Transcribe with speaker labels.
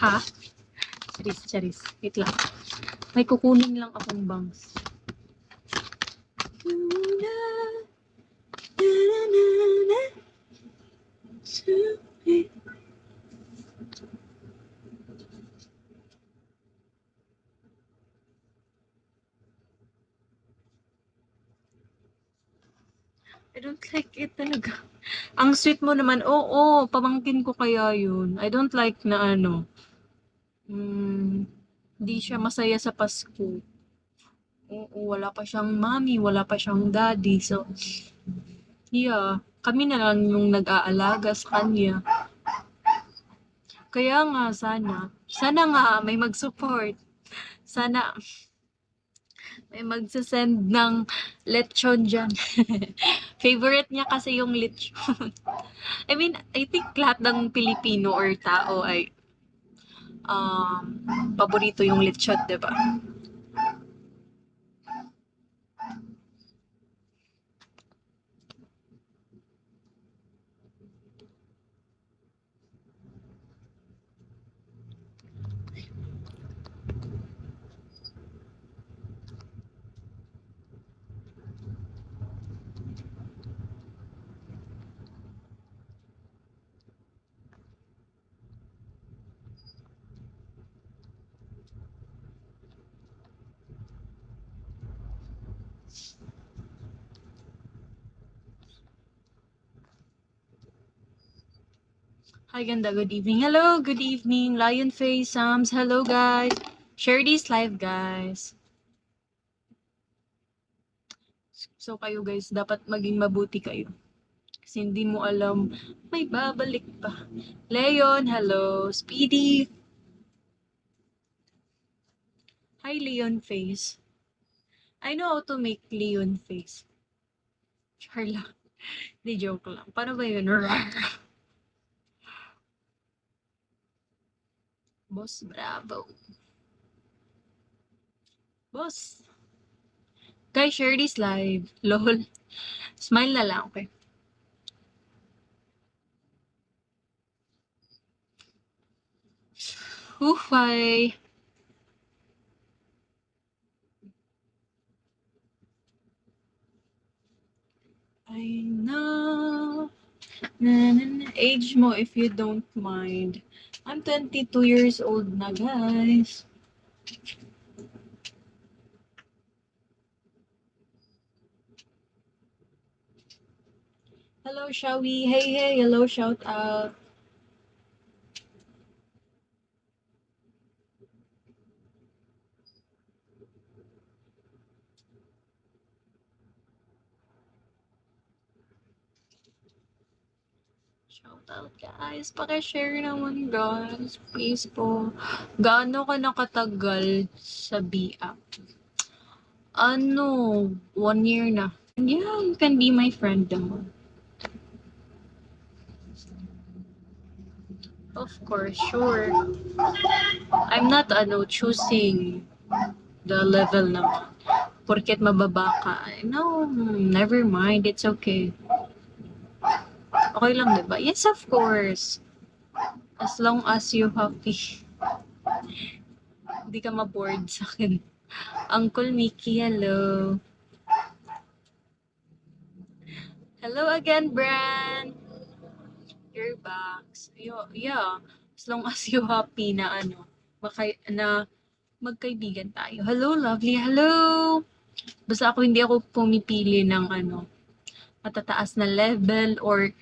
Speaker 1: Ha? Charis. Wait lang. May kukunin lang akong bangs. I don't like it talaga. Ang sweet mo naman. Oo, pamangkin ko kaya yun. I don't like na ano. Hindi siya masaya sa Pasko. Oo, wala pa siyang mommy, wala pa siyang daddy. So, yeah, kami na lang yung nag-aalaga sa kanya. Kaya nga, sana nga may mag-support. Sana may magsasend ng lechon dyan. Favorite niya kasi yung lechon. I mean, I think lahat ng Pilipino or tao ay paborito yung lechon, diba? Hi, ganda. Good evening. Hello, good evening. Lion Face, Sams. Hello, guys. Share this live, guys. So, kayo, guys, dapat maging mabuti kayo. Kasi hindi mo alam, may babalik pa. Leon, hello. Speedy. Hi, Leon Face. I know how to make Leon Face. Charla. Di joke lang. Paano ba yun? Boss, bravo. Boss. Guys, share this live. Lol. Smile na lang, okay? Hufay. I know. Age mo if you don't mind. I'm 22 years old na, guys. Hello, Shawi. Hey. Hello, shout out. Shout out, guys. Paki-share naman, guys. Please po. Gaano ka nakatagal sa BIAP? 1 year na. Yeah, you can be my friend naman. Of course, sure. I'm not choosing the level naman. Porket mababa ka. No, never mind. It's okay. Okay lang, diba? Yes, of course. As long as you happy. Hindi ka ma-bored sa akin. Uncle Mickey, hello. Hello again, Bran. You're back. Yeah. As long as you happy na na magkaibigan tayo. Hello, lovely. Hello. Basta hindi ako pumipili ng matataas na level or